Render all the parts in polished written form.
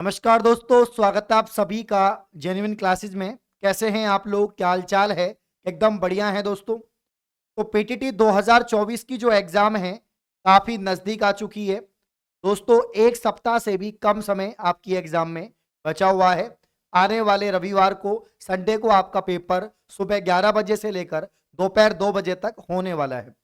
नमस्कार दोस्तों, स्वागत है आप सभी का जेन्युइन क्लासेस में। कैसे हैं आप लोग? क्या हाल चाल है? एकदम बढ़िया है दोस्तों। तो पीटीटी 2024 की जो एग्जाम है काफी नजदीक आ चुकी है दोस्तों। एक सप्ताह से भी कम समय आपकी एग्जाम में बचा हुआ है। आने वाले रविवार को, संडे को आपका पेपर सुबह 11 बजे से लेकर दोपहर 2 बजे तक होने वाला है।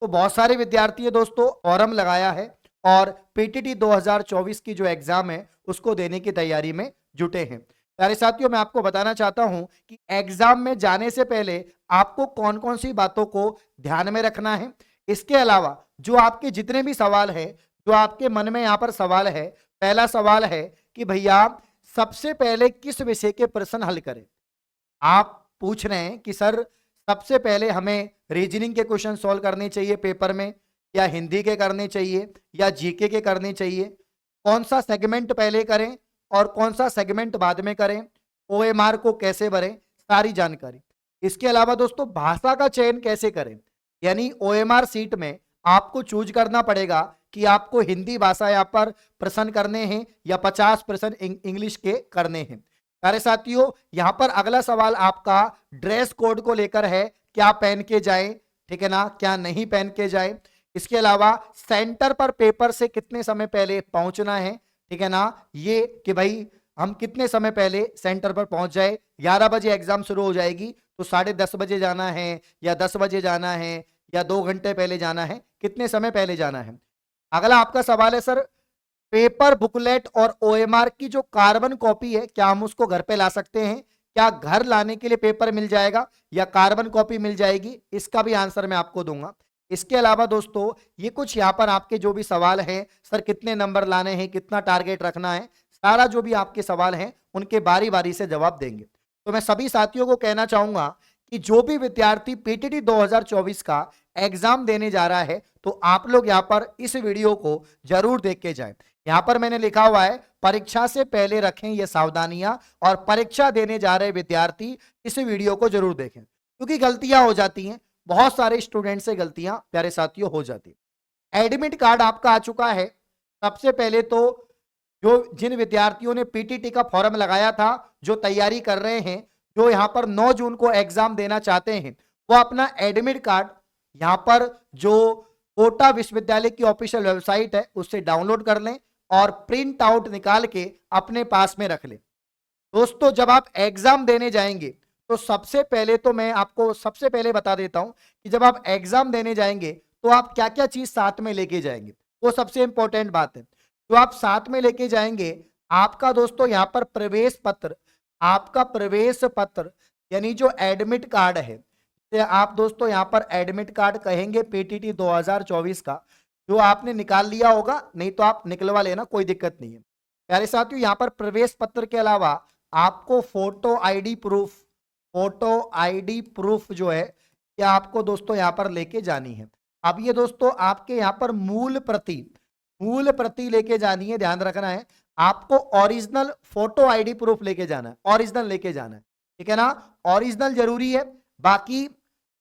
तो बहुत सारे विद्यार्थी है दोस्तों फॉर्म लगाया है और पीटीटी 2024 की जो एग्जाम है उसको देने की तैयारी में जुटे हैं। प्यारे साथियों, मैं आपको बताना चाहता हूं कि एग्जाम में जाने से पहले आपको कौन कौन सी बातों को ध्यान में रखना है। इसके अलावा जो आपके जितने भी सवाल है, जो आपके मन में यहां पर सवाल है, पहला सवाल है कि भैया सबसे पहले किस विषय के प्रश्न हल करें। आप पूछ रहे हैं कि सर सबसे पहले हमें रीजनिंग के क्वेश्चन सॉल्व करने चाहिए पेपर में, या हिंदी के करने चाहिए, या जीके के करने चाहिए, कौन सा सेगमेंट पहले करें और कौन सा सेगमेंट बाद में करें, ओएमआर को कैसे भरें, सारी जानकारी। इसके अलावा दोस्तों भाषा का चयन कैसे करें, यानी ओएमआर सीट में आपको चूज करना पड़ेगा कि आपको हिंदी भाषा यहाँ पर प्रश्न करने हैं या 50 प्रश्न इंग्लिश के करने हैं। प्यारे साथियों, यहां पर अगला सवाल आपका ड्रेस कोड को लेकर है, क्या पहन के जाएं, ठीक है ना, क्या नहीं पहन के जाएं। इसके अलावा सेंटर पर पेपर से कितने समय पहले पहुंचना है, ठीक है ना, ये कि भाई हम कितने समय पहले सेंटर पर पहुंच जाए। 11 बजे एग्जाम शुरू हो जाएगी तो 10:30 बजे जाना है या 10 बजे जाना है या 2 घंटे पहले जाना है, कितने समय पहले जाना है। अगला आपका सवाल है सर पेपर बुकलेट और ओएमआर की जो कार्बन कॉपी है क्या हम उसको घर पे ला सकते हैं, क्या घर लाने के लिए पेपर मिल जाएगा या कार्बन कॉपी मिल जाएगी, इसका भी आंसर मैं आपको दूंगा। इसके अलावा दोस्तों ये कुछ यहाँ पर आपके जो भी सवाल हैं, सर कितने नंबर लाने हैं, कितना टारगेट रखना है, सारा जो भी आपके सवाल हैं उनके बारी बारी से जवाब देंगे। तो मैं सभी साथियों को कहना चाहूंगा कि जो भी विद्यार्थी पीटीटी 2024 का एग्जाम देने जा रहा है तो आप लोग यहाँ पर इस वीडियो को जरूर देख के जाएं। यहां पर मैंने लिखा हुआ है परीक्षा से पहले रखें ये सावधानियां, और परीक्षा देने जा रहे विद्यार्थी इस वीडियो को जरूर देखें, क्योंकि गलतियां हो जाती हैं, बहुत सारे स्टूडेंट से गलतियां प्यारे साथियों हो जाती हैं। एडमिट कार्ड आपका आ चुका है। सबसे पहले तो जो जिन विद्यार्थियों ने पीटीटी का फॉर्म लगाया था, जो तैयारी कर रहे हैं, जो यहां पर 9 जून को एग्जाम देना चाहते हैं, वो अपना एडमिट कार्ड यहां पर जो कोटा विश्वविद्यालय की ऑफिशियल वेबसाइट है उससे डाउनलोड कर लें और प्रिंट आउट निकाल के अपने पास में रख लें। दोस्तों जब आप एग्जाम देने जाएंगे तो सबसे पहले तो मैं आपको सबसे पहले बता देता हूं कि जब आप एग्जाम देने जाएंगे तो आप क्या क्या चीज साथ में लेके जाएंगे, वो सबसे इंपॉर्टेंट बात है। तो आप साथ में लेके जाएंगे आपका दोस्तों यहां पर प्रवेश पत्र, आपका प्रवेश पत्र यानी जो एडमिट कार्ड है, आप दोस्तों यहां पर एडमिट कार्ड कहेंगे पीटीटी 2024 का, जो आपने निकाल लिया होगा, नहीं तो आप निकलवा लेना, कोई दिक्कत नहीं है। प्यारे साथियों यहां पर प्रवेश पत्र के अलावा आपको photo ID proof, photo ID proof जो है क्या आपको दोस्तों यहां पर लेके जानी है। अब ये दोस्तों आपके यहां पर मूल प्रति, मूल प्रति लेके जानी है, ध्यान रखना है। आपको ओरिजिनल फोटो आईडी प्रूफ लेके जाना है, ओरिजिनल लेके जाना है, ठीक है ना, ओरिजिनल जरूरी है। बाकी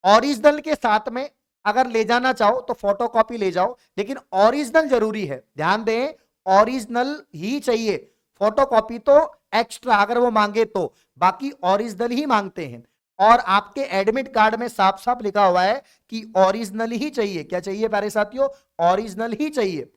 ओरिजिनल के साथ में अगर ले जाना चाहो तो फोटोकॉपी ले जाओ, लेकिन ओरिजिनल जरूरी है, ध्यान दें, ओरिजिनल ही चाहिए। फोटोकॉपी तो एक्स्ट्रा अगर वो मांगे तो, बाकी ओरिजिनल ही मांगते हैं। और आपके एडमिट कार्ड में साफ साफ लिखा हुआ है कि ओरिजिनल ही चाहिए। क्या चाहिए प्यारे साथियों? ओरिजिनल ही चाहिए।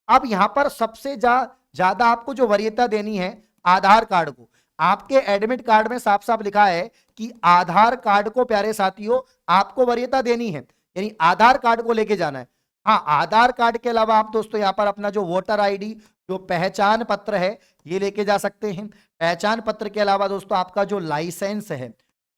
अब यहां पर सबसे ज्यादा आपको जो वरीयता देनी है आधार कार्ड को। आपके एडमिट कार्ड में साफ साफ लिखा है कि आधार कार्ड को प्यारे साथियों आपको वरीयता देनी है, यानी आधार कार्ड को लेके जाना है। हाँ, आधार कार्ड के अलावा आप दोस्तों यहां पर अपना जो वोटर आईडी, जो पहचान पत्र है, ये लेके जा सकते हैं। पहचान पत्र के अलावा दोस्तों आपका जो लाइसेंस है,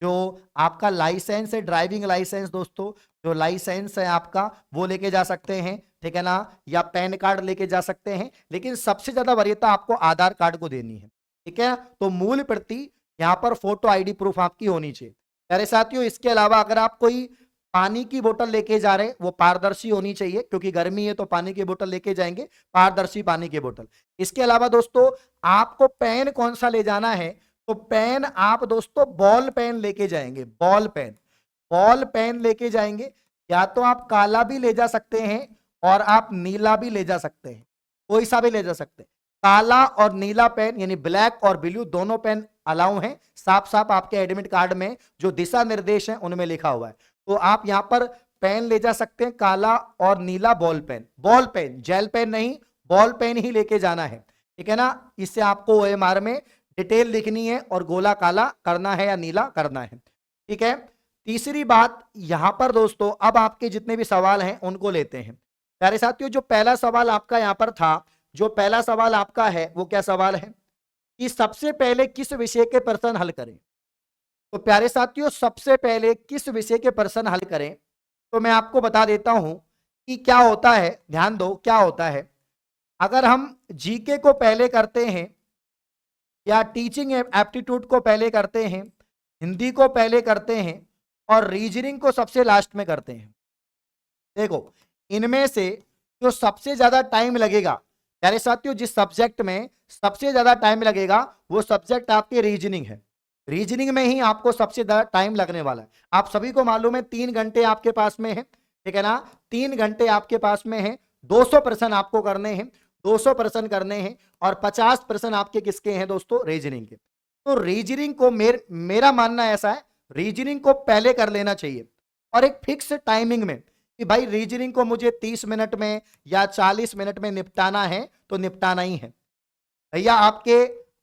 जो आपका लाइसेंस है, ड्राइविंग लाइसेंस दोस्तों, जो लाइसेंस है आपका वो लेके जा सकते हैं, ठीक है ना, या पैन कार्ड लेके जा सकते हैं, लेकिन सबसे ज्यादा वरीयता आपको आधार कार्ड को देनी है, ठीक है। तो मूल प्रति यहां पर फोटो आईडी प्रूफ आपकी होनी चाहिए। प्यारे साथियों इसके अलावा अगर आप कोई पानी की बोतल लेके जा रहे हैं, वो पारदर्शी होनी चाहिए, क्योंकि गर्मी है तो पानी की बोतल लेके जाएंगे, पारदर्शी पानी की बोतल। इसके अलावा दोस्तों आपको पेन कौन सा ले जाना है, तो पेन आप दोस्तों बॉल पेन लेके जाएंगे, बॉल पेन, बॉल पेन लेके जाएंगे। या तो आप काला भी ले जा सकते हैं और आप नीला भी ले जा सकते हैं, कोई सा भी ले जा सकते हैं। काला और नीला पेन यानी ब्लैक और ब्लू दोनों पेन अलाउ हैं, साफ साफ आपके एडमिट कार्ड में जो दिशा निर्देश हैं उनमें लिखा हुआ है। तो आप यहां पर पेन ले जा सकते हैं, काला और नीला बॉल पेन जेल पेन नहीं, बॉल पेन ही लेके जाना है, ठीक है ना। इससे आपको ओएमआर में डिटेल लिखनी है और गोला काला करना है या नीला करना है, ठीक है। तीसरी बात यहां पर दोस्तों, अब आपके जितने भी सवाल हैं उनको लेते हैं प्यारे साथियों। जो पहला सवाल आपका यहां पर था, जो पहला सवाल आपका है वो क्या सवाल है कि सबसे पहले किस विषय के प्रश्न हल करें। तो प्यारे साथियों, सबसे पहले किस विषय के प्रश्न हल करें, तो मैं आपको बता देता हूं कि क्या होता है, ध्यान दो क्या होता है। अगर हम जीके को पहले करते हैं या टीचिंग एप्टीट्यूड को पहले करते हैं, हिंदी को पहले करते हैं और रीजनिंग को सबसे लास्ट में करते हैं, देखो इनमें से जो सबसे ज्यादा टाइम लगेगा प्यारे साथियों, जिस सब्जेक्ट में सबसे ज्यादा टाइम लगेगा वो सब्जेक्ट आपके रीजनिंग है। रीजनिंग में ही आपको सबसे ज्यादा टाइम लगने वाला है। आप सभी को मालूम है 3 घंटे आपके पास में है, ठीक है ना। 3 घंटे आपके पास में है, 200 प्रश्न आपको करने हैं, 200 प्रश्न करने हैं और 50 प्रश्न आपके किसके हैं दोस्तों, रीजनिंग के। तो रीजनिंग को मेरा मानना ऐसा है, रीजनिंग को पहले कर लेना चाहिए और एक फिक्स टाइमिंग में कि भाई रीजनिंग को मुझे 30 मिनट में या 40 मिनट में निपटाना है तो निपटाना ही है। भैया आपके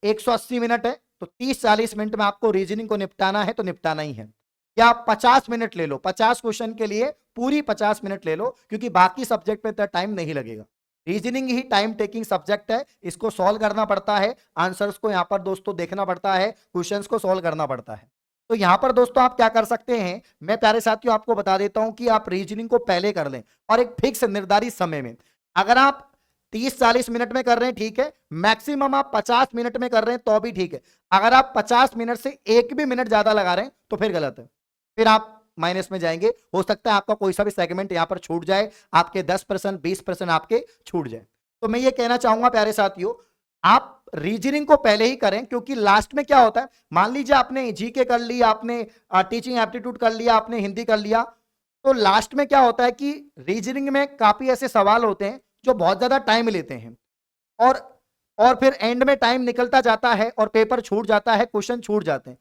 180 मिनट है तो 30-40 मिनट में आपको रीजनिंग को निपटाना है तो निपटाना ही है। या 50 मिनट ले लो, 50 क्वेश्चन के लिए पूरी 50 मिनट ले लो, क्योंकि बाकी सब्जेक्ट में तो टाइम नहीं लगेगा। रीजनिंग ही टाइम टेकिंग सब्जेक्ट है, इसको सॉल्व करना पड़ता है, आंसर्स को यहां पर दोस्तों देखना पड़ता है, क्वेश्चंस को सॉल्व करना पड़ता है। तो यहां पर दोस्तों आप क्या कर सकते हैं, मैं प्यारे साथियों आपको बता देता हूं कि आप रीजनिंग को पहले कर लें और एक फिक्स निर्धारित समय में। अगर आप 30-40 मिनट में कर रहे हैं ठीक है, मैक्सिमम आप 50 मिनट में कर रहे हैं तो भी ठीक है। अगर आप 50 मिनट से एक भी मिनट ज्यादा लगा रहे हैं तो फिर गलत है, फिर आप माइनस में जाएंगे। हो सकता है आपका कोई सा भी सेगमेंट यहां पर छूट जाए, आपके 10% 20% आपके छूट जाए। तो मैं ये कहना चाहूंगा प्यारे साथियों, आप रीजनिंग को पहले ही करें, क्योंकि लास्ट में क्या होता है, मान लीजिए आपने जीके कर लिया, आपने टीचिंग एप्टीट्यूड कर लिया, आपने हिंदी कर लिया, तो लास्ट में क्या होता है कि रीजनिंग में काफी ऐसे सवाल होते हैं जो बहुत ज्यादा टाइम लेते हैं और फिर एंड में टाइम निकलता जाता है और पेपर छूट जाता है, क्वेश्चन छूट जाते हैं।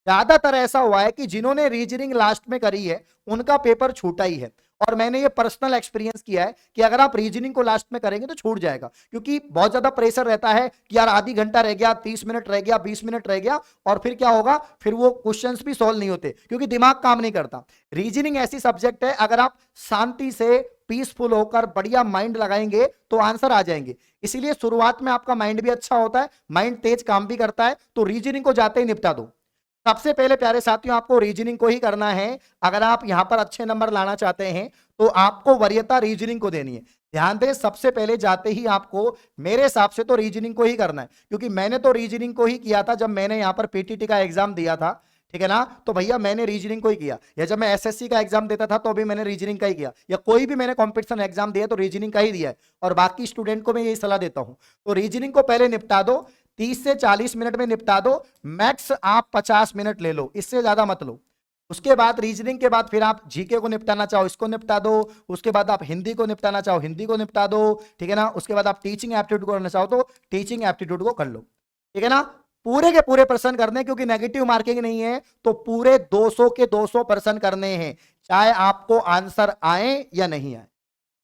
ज्यादातर ऐसा हुआ है कि जिन्होंने रीजनिंग लास्ट में करी है उनका पेपर छूटा ही है, और मैंने ये पर्सनल एक्सपीरियंस किया है कि अगर आप रीजनिंग को लास्ट में करेंगे तो छूट जाएगा, क्योंकि बहुत ज्यादा प्रेशर रहता है कि यार आधी घंटा रह गया, 30 मिनट रह गया, 20 मिनट रह गया, और फिर क्या होगा, फिर वो क्वेश्चंस भी सॉल्व नहीं होते क्योंकि दिमाग काम नहीं करता। रीजनिंग ऐसी सब्जेक्ट है, अगर आप शांति से पीसफुल होकर बढ़िया माइंड लगाएंगे तो आंसर आ जाएंगे। इसीलिए शुरुआत में आपका माइंड भी अच्छा होता है, माइंड तेज काम भी करता है, तो रीजनिंग को जाते ही निपटा दो। सबसे पहले प्यारे साथियों आपको रीजनिंग को ही करना है। अगर आप यहां पर अच्छे नंबर लाना चाहते हैं तो आपको वरीयता रीजनिंग को देनी है। ध्यान दें, सबसे पहले जाते ही आपको मेरे हिसाब से तो रीजनिंग को ही करना है, क्योंकि मैंने तो रीजनिंग को ही किया था जब मैंने यहां पर पीटीटी का एग्जाम दिया था, ठीक है ना। तो भैया मैंने रीजनिंग को ही किया, या जब मैं एसएससी का एग्जाम देता था तो भी मैंने रीजनिंग का ही किया, या कोई भी मैंने कॉम्पिटिशन एग्जाम दिया तो रीजनिंग का ही दिया है, और बाकी स्टूडेंट को मैं यही सलाह देता हूं। तो रीजनिंग को पहले निपटा दो, 30 से 40 मिनट में निपटा दो, मैक्स आप 50 मिनट ले लो, इससे ज्यादा मत लो। उसके बाद रीजनिंग के बाद फिर आप जीके को निपटाना चाहो इसको निपटा दो, उसके बाद आप हिंदी को निपटाना चाहो हिंदी को निपटा दो, ठीक है ना। उसके बाद आप टीचिंग एप्टीट्यूड करना चाहो तो टीचिंग एप्टीट्यूड को कर लो, ठीक है ना। पूरे के पूरे प्रश्न करने, क्योंकि नेगेटिव मार्किंग नहीं है, तो पूरे 200 के 200 प्रश्न करने हैं, चाहे आपको आंसर आए या नहीं आए।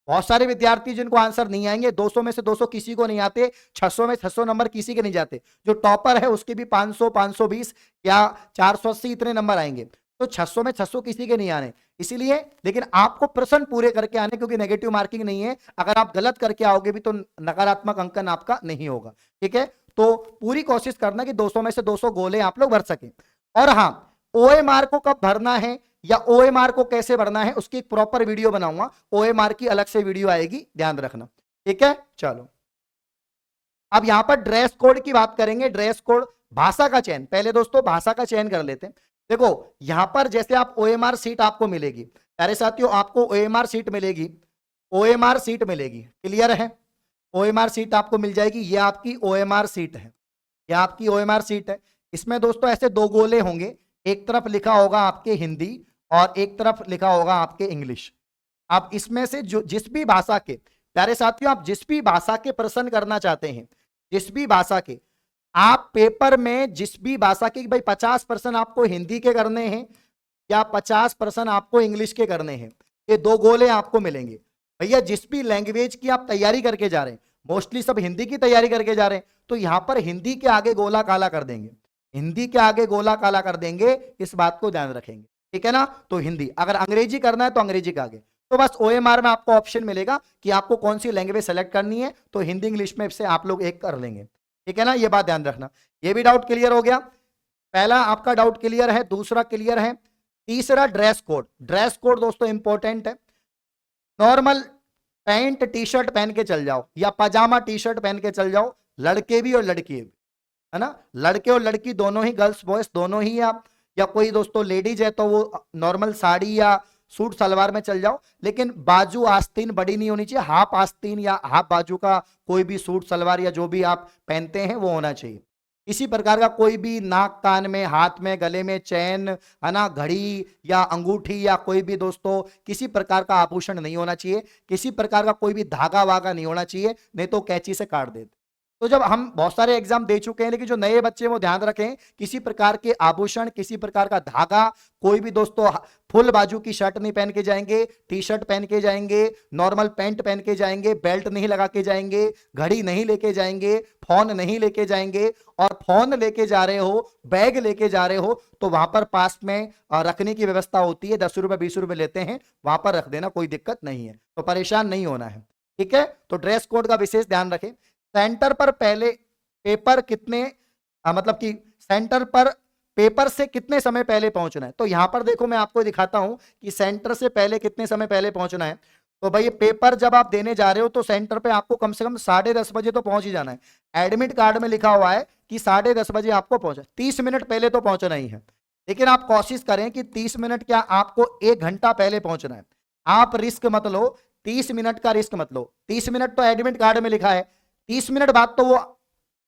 बहुत सारे विद्यार्थी जिनको आंसर नहीं आएंगे, 200 में से 200 किसी को नहीं आते, 600 में 600 नंबर किसी के नहीं जाते, जो टॉपर है उसके भी 500 520 या 480 इतने नंबर आएंगे, तो 600 में 600 किसी के नहीं आने। इसीलिए लेकिन आपको प्रश्न पूरे करके आने, क्योंकि नेगेटिव मार्किंग नहीं है, अगर आप गलत करके आओगे भी तो नकारात्मक अंकन आपका नहीं होगा, ठीक है। तो पूरी कोशिश करना कि 200 में से 200 गोले आप लोग भर सके। और हाँ, ओएमआर को कब भरना है या ओएमआर को कैसे भरना है उसकी एक प्रॉपर वीडियो बनाऊंगा, ओएमआर की अलग से वीडियो आएगी, ध्यान रखना, ठीक है। चलो अब यहां पर ड्रेस कोड की बात करेंगे। ड्रेस कोड, भाषा का चयन, पहले दोस्तों भाषा का चयन कर लेते हैं। देखो यहां पर जैसे आप ओएमआर सीट आपको मिलेगी, प्यारे साथियों आपको ओएमआर सीट मिलेगी, ओएमआर सीट मिलेगी, क्लियर है। ओएमआर सीट आपको मिल जाएगी, ये आपकी ओएमआर सीट है, ये आपकी ओएमआर सीट है। इसमें दोस्तों ऐसे 2 गोले होंगे, एक तरफ लिखा होगा आपके हिंदी और एक तरफ लिखा होगा आपके इंग्लिश। आप इसमें से जो जिस भी भाषा के, प्यारे साथियों आप जिस भी भाषा के प्रश्न करना चाहते हैं, जिस भी भाषा के, आप पेपर में जिस भी भाषा के, भाई 50% आपको हिंदी के करने हैं या 50% आपको इंग्लिश के करने हैं, ये दो गोले आपको मिलेंगे। भैया जिस भी लैंग्वेज की आप तैयारी करके जा रहे हैं, मोस्टली सब हिंदी की तैयारी करके जा रहे हैं, तो यहां पर हिंदी के आगे गोला काला कर देंगे, हिंदी के आगे गोला काला कर देंगे, इस बात को ध्यान रखेंगे, ठीक है ना। तो हिंदी, अगर अंग्रेजी करना है तो अंग्रेजी के आगे, तो बस ओएमआर में आपको ऑप्शन मिलेगा कि आपको कौन सी लैंग्वेज सेलेक्ट करनी है, तो हिंदी इंग्लिश में से आप लोग एक कर लेंगे, ठीक है ना। ये बात ध्यान रखना। ये भी डाउट क्लियर हो गया, पहला आपका डाउट क्लियर है, दूसरा क्लियर है। तीसरा ड्रेस कोड, ड्रेस कोड दोस्तों इंपॉर्टेंट है। नॉर्मल पैंट टी शर्ट पहन के चल जाओ या पजामा टी शर्ट पहन के चल जाओ, लड़के भी और लड़की भी, है ना। लड़के और लड़की दोनों ही, गर्ल्स बॉयज दोनों ही आप, या कोई दोस्तों लेडीज है तो वो नॉर्मल साड़ी या सूट सलवार में चल जाओ, लेकिन बाजू आस्तीन बड़ी नहीं होनी चाहिए। हाफ आस्तीन या हाफ बाजू का कोई भी सूट सलवार या जो भी आप पहनते हैं वो होना चाहिए। इसी प्रकार का कोई भी नाक कान में, हाथ में, गले में चैन, है ना, घड़ी या अंगूठी या कोई भी दोस्तों किसी प्रकार का आभूषण नहीं होना चाहिए। किसी प्रकार का कोई भी धागा वागा नहीं होना चाहिए, नहीं तो कैंची से काट देते। तो जब हम बहुत सारे एग्जाम दे चुके हैं, लेकिन जो नए बच्चे वो ध्यान रखें, किसी प्रकार के आभूषण, किसी प्रकार का धागा, कोई भी दोस्तों फुल बाजू की शर्ट नहीं पहन के जाएंगे, टी शर्ट पहन के जाएंगे, नॉर्मल पैंट पहन के जाएंगे, बेल्ट नहीं लगा के जाएंगे, घड़ी नहीं लेके जाएंगे, फोन नहीं लेके जाएंगे। और फोन लेके जा रहे हो, बैग लेके जा रहे हो, तो वहां पर पास में रखने की व्यवस्था होती है, 10 रुपए 20 रुपए लेते हैं, वहां पर रख देना, कोई दिक्कत नहीं है, तो परेशान नहीं होना है, ठीक है। तो ड्रेस कोड का विशेष ध्यान रखें। सेंटर पर पहले पेपर कितने, मतलब कि सेंटर पर पेपर से कितने समय पहले पहुंचना है, तो यहां पर देखो मैं आपको दिखाता हूं कि सेंटर से पहले कितने समय पहले पहुंचना है। तो भाई पेपर जब आप देने जा रहे हो तो सेंटर पे आपको कम से कम 10:30 बजे तो पहुंच ही जाना है। एडमिट कार्ड में लिखा हुआ है कि 10:30 बजे आपको पहुंचा, 30 मिनट पहले तो पहुंचना ही है, लेकिन आप कोशिश करें कि 30 मिनट क्या, आपको 1 घंटा पहले पहुंचना है। आप रिस्क मत लो, 30 मिनट का रिस्क मत लो। 30 मिनट तो एडमिट कार्ड में लिखा है, 30 मिनट बाद तो वो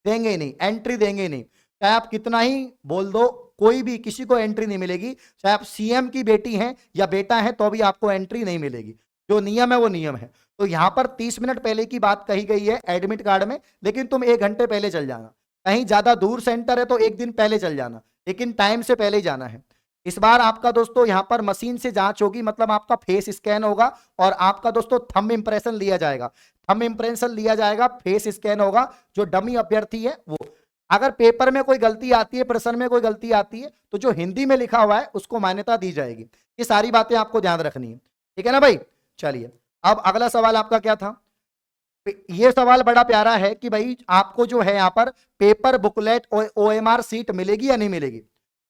देंगे ही नहीं, एंट्री देंगे ही नहीं। चाहे आप कितना ही बोल दो, कोई भी किसी को एंट्री नहीं मिलेगी। चाहे आप सीएम की बेटी हैं या बेटा है तो भी आपको एंट्री नहीं मिलेगी। जो नियम है वो नियम है। तो यहां पर 30 मिनट पहले की बात कही गई है एडमिट कार्ड में, लेकिन तुम 1 घंटे पहले चल जाना। कहीं ज्यादा दूर सेंटर है तो 1 दिन पहले चल जाना, लेकिन टाइम से पहले ही जाना है। इस बार आपका दोस्तों यहां पर मशीन से जांच होगी, मतलब आपका फेस स्कैन होगा और आपका दोस्तों थंब इंप्रेशन लिया जाएगा। थंब इंप्रेशन लिया जाएगा, फेस स्कैन होगा। जो डमी अभ्यर्थी है वो, अगर पेपर में कोई गलती आती है, प्रश्न में कोई गलती आती है, तो जो हिंदी में लिखा हुआ है उसको मान्यता दी जाएगी। ये सारी बातें आपको ध्यान रखनी है, ठीक है ना भाई। चलिए अब अगला सवाल आपका क्या था। ये सवाल बड़ा प्यारा है कि भाई आपको जो है यहाँ पर पेपर बुकलेट और ओएमआर सीट मिलेगी या नहीं मिलेगी।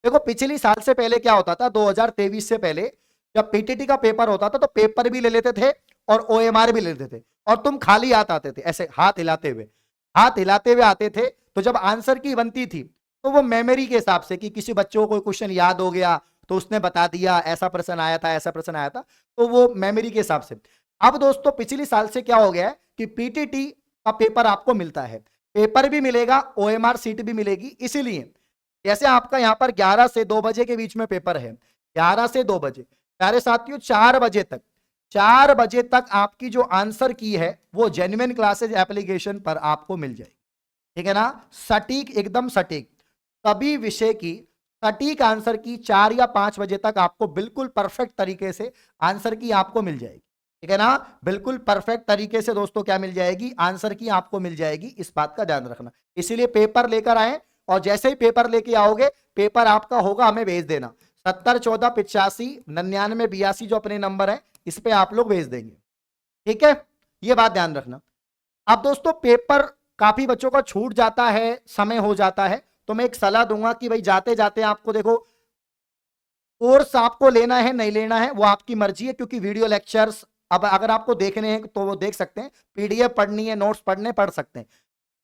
देखो पिछली साल से पहले क्या होता था, 2023 से पहले जब पीटीटी का पेपर होता था तो पेपर भी ले लेते थे और ओएमआर भी ले लेते थे, और तुम खाली हाथ आते थे, ऐसे हाथ हिलाते हुए आते थे। तो जब आंसर की बनती थी तो वो मेमोरी के हिसाब से, कि किसी बच्चों को क्वेश्चन याद हो गया तो उसने बता दिया ऐसा प्रश्न आया था, ऐसा प्रश्न आया था, तो वो मेमोरी के हिसाब से। अब दोस्तों पिछली साल से क्या हो गया है कि पीटीटी का पेपर आपको मिलता है, पेपर भी मिलेगा, ओएमआर सीट भी मिलेगी। इसीलिए जैसे आपका यहाँ पर 11 से 2 बजे के बीच में पेपर है, 11 से 2 बजे, प्यारे साथियों 4 बजे तक आपकी जो आंसर की है वो जेन्युइन क्लासेज एप्लीकेशन पर आपको मिल जाएगी, ठीक है ना। सटीक, एकदम सटीक, सभी विषय की सटीक आंसर की 4 या 5 बजे तक आपको बिल्कुल परफेक्ट तरीके से आंसर की आपको मिल जाएगी, ठीक है ना। बिल्कुल परफेक्ट तरीके से दोस्तों क्या मिल जाएगी, आंसर की आपको मिल जाएगी। इस बात का ध्यान रखना। इसीलिए पेपर लेकर आए, और जैसे ही पेपर लेके आओगे, पेपर आपका होगा, हमें भेज देना। 70 14 85 99 82 जो अपने नंबर है, इस पे आप लोग भेज देंगे, ठीक है। ये बात ध्यान रखना। अब दोस्तों पेपर काफी बच्चों का छूट जाता है, समय हो जाता है, तो मैं एक सलाह दूंगा कि भाई जाते जाते आपको देखो, कोर्स आपको लेना है नहीं लेना है वो आपकी मर्जी है, क्योंकि वीडियो लेक्चर्स अब अगर आपको देखने हैं तो वो देख सकते हैं, पीडीएफ पढ़नी है, नोट्स पढ़ने पढ़ सकते हैं,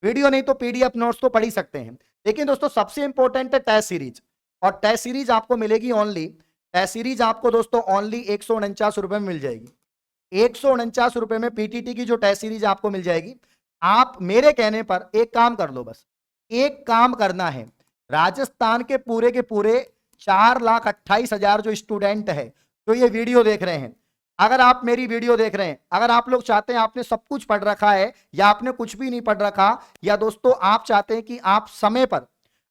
वीडियो नहीं तो पीडीएफ नोट्स तो पढ़ ही सकते हैं। लेकिन दोस्तों सबसे इंपॉर्टेंट है टेस्ट सीरीज, और टेस्ट सीरीज आपको मिलेगी ओनली, टेस्ट सीरीज आपको दोस्तों ओनली 149 रुपए में मिल जाएगी। 149 रुपए में पीटीटी की जो टेस्ट सीरीज आपको मिल जाएगी। आप मेरे कहने पर एक काम कर लो, बस एक काम करना है, राजस्थान के पूरे 4,28,000 जो स्टूडेंट है जो ये वीडियो देख रहे हैं, अगर आप मेरी वीडियो देख रहे हैं, अगर आप लोग चाहते हैं आपने सब कुछ पढ़ रखा है या आपने कुछ भी नहीं पढ़ रखा, या दोस्तों आप चाहते हैं कि आप समय पर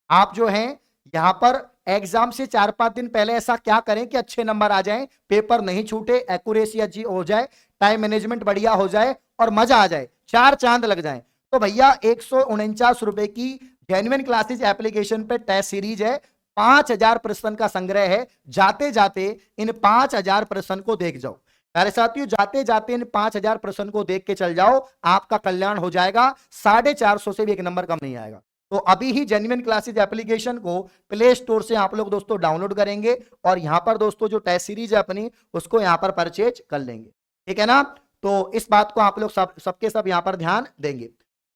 आप जो हैं यहां पर एग्जाम से 4-5 दिन पहले ऐसा क्या करें कि अच्छे नंबर आ जाएं, पेपर नहीं छूटे, एक्यूरेसी अच्छी हो जाए, टाइम मैनेजमेंट बढ़िया हो जाए और मजा आ जाए, 4 चांद लग जाएं, तो भैया 149 रुपए की जेन्युइन क्लासेज एप्लीकेशन पे टेस्ट सीरीज है। 5000 प्रश्न का संग्रह है। जाते जाते इन 5000 प्रश्न को देख जाओ प्यारे साथियों, जाते जाते इन 5000 प्रश्न को देख के चल जाओ, आपका कल्याण हो जाएगा। 450 से भी एक नंबर कम नहीं आएगा। तो अभी ही जेन्युइन क्लासेज एप्लीकेशन को प्ले स्टोर से आप लोग दोस्तों डाउनलोड करेंगे और यहां पर दोस्तों जो टेस्ट सीरीज है अपनी उसको यहां पर परचेज कर लेंगे, ठीक है ना। तो इस बात को आप लोग सबके सब यहां पर ध्यान देंगे।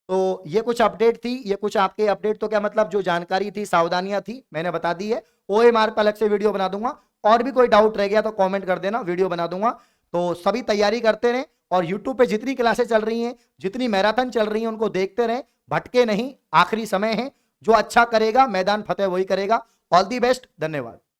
तो ये कुछ अपडेट थी, ये कुछ आपके अपडेट तो क्या मतलब जो जानकारी थी, सावधानियां थी, मैंने बता दी है। OMR पर अलग से वीडियो बना दूंगा, और भी कोई डाउट रह गया तो कमेंट कर देना, वीडियो बना दूंगा। तो सभी तैयारी करते रहें और यूट्यूब पे जितनी क्लासेस चल रही हैं, जितनी मैराथन चल रही हैं, उनको देखते रहें, भटके नहीं, आखिरी समय है। जो अच्छा करेगा मैदान फतेह वही करेगा। ऑल दी बेस्ट, धन्यवाद।